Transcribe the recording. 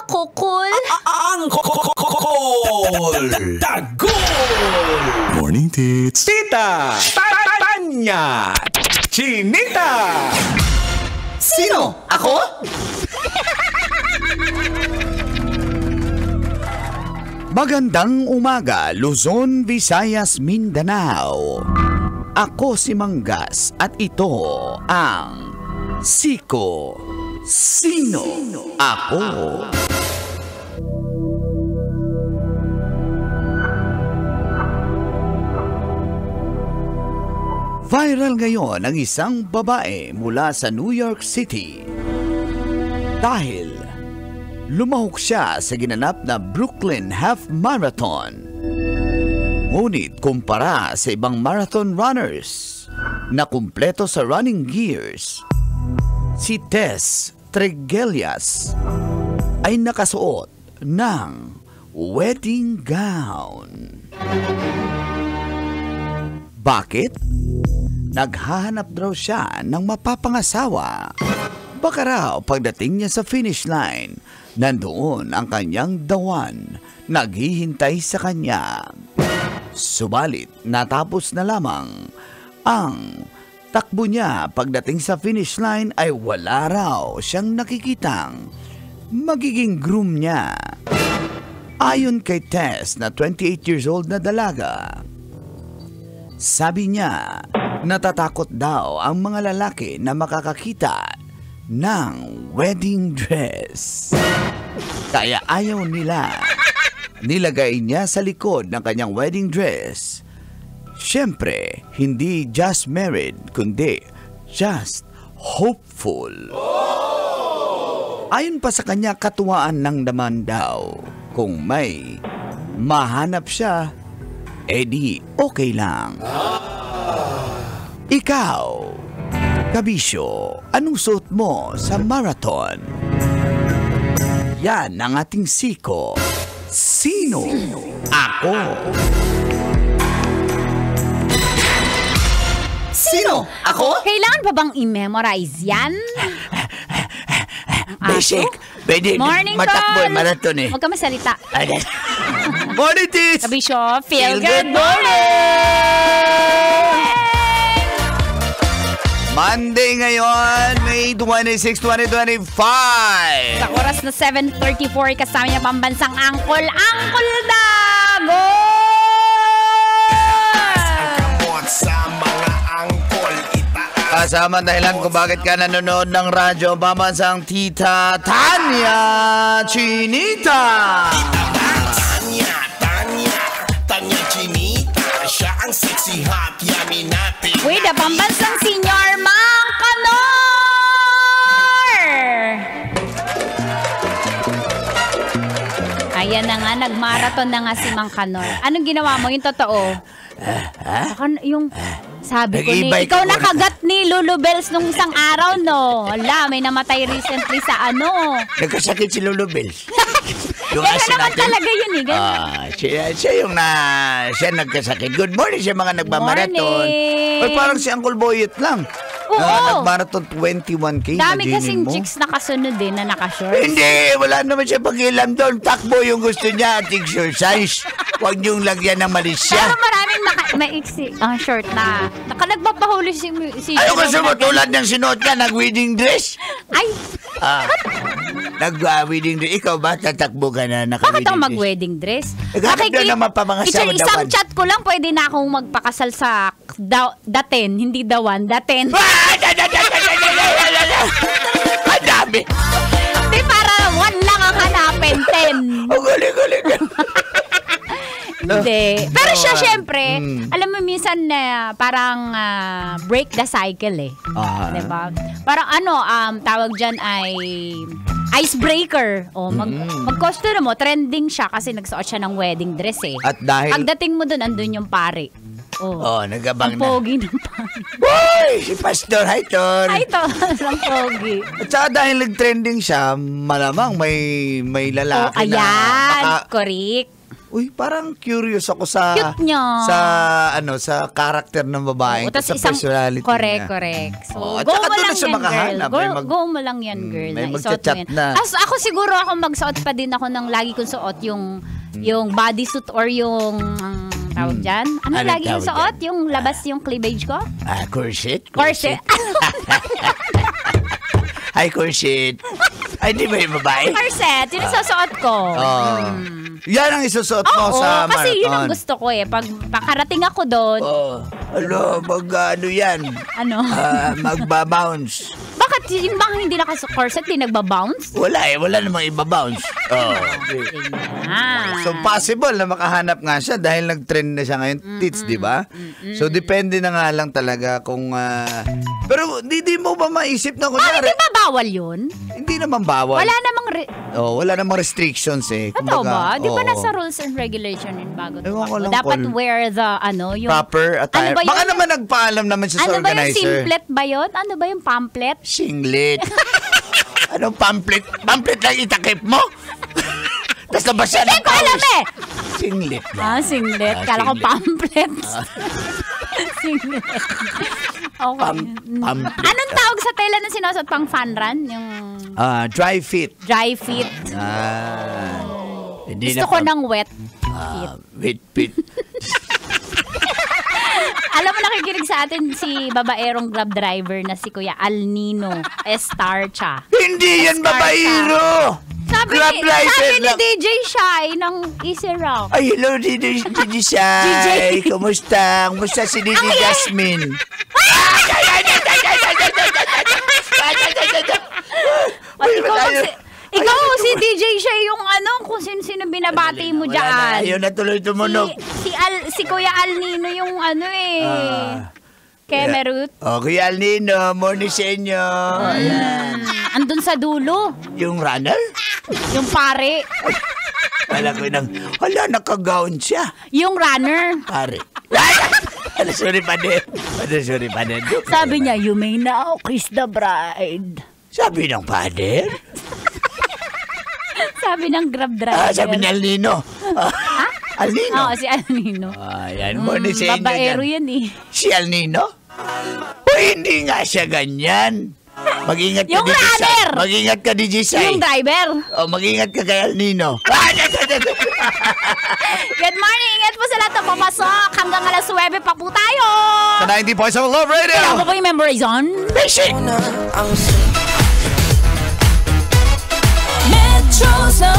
Nakukul. Ang call. Tagol. Morning, tits. Tita. Tanya. Chinita. Sino? Ako? Magandang umaga, Luzon, Visayas, Mindanao. Ako si Manggas at ito ang Siko. Sino Ako? Viral ngayon ang isang babae mula sa New York City dahil lumahok siya sa ginanap na Brooklyn Half Marathon. Ngunit kumpara sa ibang marathon runners na kumpleto sa running gears, si Tess Tregelias ay nakasuot ng wedding gown. Bakit? Naghahanap daw siya ng mapapangasawa. Baka raw pagdating niya sa finish line, nandoon ang kanyang dawan, naghihintay sa kanya. Subalit, natapos na lamang ang takbo niya pagdating sa finish line ay wala raw siyang nakikitang magiging groom niya. Ayon kay Tess na 28 years old na dalaga, sabi niya, natatakot daw ang mga lalaki na makakakita ng wedding dress. Kaya ayaw nila. Nilagay niya sa likod ng kanyang wedding dress. Siyempre, hindi just married, kundi just hopeful. Ayon pa sa kanya, katuwaan ng naman daw. Kung may mahanap siya, edi okay lang. Ikaw, kabisyo, anong suot mo sa marathon? Yan ang ating Siko. Sino Ako? Sino? Ako? Kailangan pa bang i-memorize yan? Basic. Pwede Morning, matakbo Tol. marathon eh. Huwag ka masalita. Morning, tits! Kabisyo, feel Feel good good morning! Monday ngayon, May 26, 2025. Sa oras na 7:34, kasama niya pambansang Angkol Dago! Sa mga angkol itaas. Kasama dahilan kung bakit ka nanonood ng radyo, pambansang Tita Tanya Chinita. Tanya Chinita. Siya ang sexy hot, yummy natin. Uy, the pambansang Senior Mang Kanor! Ayan na nga, nagmarathon na nga si Mang Kanor. Anong ginawa mo? Yung totoo? Yung sabi ko ni, Nag-e-bike ikaw ako nakagat ni Lulu Bells nung isang araw, no? Wala, may namatay recently sa ano. Nagkasakit si Lulu Bells. Yung Kaya aso naman natin. talaga yun eh. Ganun. Siya nagkasakit. Good morning sa mga nagmamarathon. Morning. Ay, parang si Uncle Boyet lang. Oo. Nagmarathon 21K. Dami Imaginin kasing mo. chicks nakasunod din na nakashorts. Hindi, wala naman siya pag-ilam doon. Takbo yung gusto niya at exercise. Huwag niyong lagyan ng malisya. Pero maraming maiksi ang short na. Nagpapahuli si Ano gusto mo Jerome na- tulad ng sinuot ka, nag-wedding dress? Ay, Nag-wedding dress. Ikaw ba, tatakbo ka na bakit naka-wedding ako dress? mag-wedding dress? Naghanap na naman pa mga asawa, Isang dawan. chat ko lang, pwede na akong magpakasal sa daten, hindi dawan, daten. Ang dami. Hindi, para one lang ang hanapin, 10. Ang galing. Hindi. Pero siya, syempre, alam mo, minsan parang break the cycle eh. Diba? Parang tawag dyan ay icebreaker. O, mag-costume mo, trending siya kasi nagsuot siya ng wedding dress eh. At dahil... Pagdating mo dun, andun yung pare. nagabang Ang na. pogi ng pare. Uy, si Pastor, hi, Tor. Ay, ito. Ang pogi. At saka dahil nag-trending siya, malamang may lalaki na... Ayan. baka- Correct. Uy, parang curious ako sa Cute niya. sa character ng babae, sa personality niya. Correct. So, At go saka mo doon lang na siya yan, makahanap. girl. Go mo lang yan, girl. may Isuot mo magchat-chat yan. na. Ako siguro magsuot pa din ako ng lagi kong suot yung bodysuit or yung tawag dyan. Ano Anong lagi yung tawag suot? dyan? Yung labas yung cleavage ko? Corset? Corset. Ay, corset. Ay, di ba yung babae? Corset. Yun ang susuot ko. Yan ang isusuot mo sa marathon. Kasi yun ang gusto ko eh. Pag pakarating ako doon. Yan. Ano? Magbabounce. Bakit yung bang hindi naka-corset, di nagbabounce? Wala namang ibabounce. So possible na makahanap nga siya dahil nag-trend na siya ngayon, tits, di ba? So depende na nga lang talaga kung pero di mo ba maisip na kunyari? Di ba bawal yun? Hindi naman bawal. Wala namang restrictions eh. Totoo ba? Di ba oo. nasa rules and regulation yun bago Ewan ko lang, dapat Paul. wear the yung Proper attire. Ano ba yun? Baka naman nagpaalam naman siya sa Ano ba yung organizer. simplet ba yun? Ano ba yung pamphlet? Singlet. Anong pamphlet? Pamphlet lang itakip mo? Tapos labas siya ng Hindi ko alam eh. Singlet ba? Singlet. Kala ko singlet. pamphlet. Singlet. Okay. Pamphlet. Anong tawag sa tela na sinusot pang fan run? Yung Dry fit. dry fit. Hindi Gusto ko ng wet fit. Wet fit. Alam mo, nakikinig sa atin si babaerong grab driver na si Kuya Al Nino Estarcha. Hindi yan babaero. Sabi Grab ni driver lang. DJ Shai ng Easy Rock. Ay, hello, DJ Shai. Kumusta? Kumusta si DJ Jasmine? Ikaw si DJ Shai yung kung sino binabati mo dyan. Ayaw na tuloy tumunog. Si Kuya Al Nino yung Kemerut. Kuya Alnino, morning sa inyo. Ayan. Andun sa dulo. Yung runner? Yung pare. Wala ko naka-gown siya. Yung runner. Pare. Sorry pa din. Sabi niya, you may now kiss the bride. Sabi ng father? Sabi ng grab driver. Sabi ni Alnino. Alnino? Oo, si Alnino. Ayan, morning sa inyo. Babaero yan eh. Si Alnino? Hindi nga siya ganyan. Mag-ingat ka, Yung runner! Mag-ingat ka, DJ Sai. Yung driver. Mag-ingat ka kay Alnino. Good morning. Ingat po sa lahat na papasok. Hanggang alas 9 pa po tayo. Sa 90.7 Love Radio. Kailangan ko po yung memorizon. Basic! Metro Zone.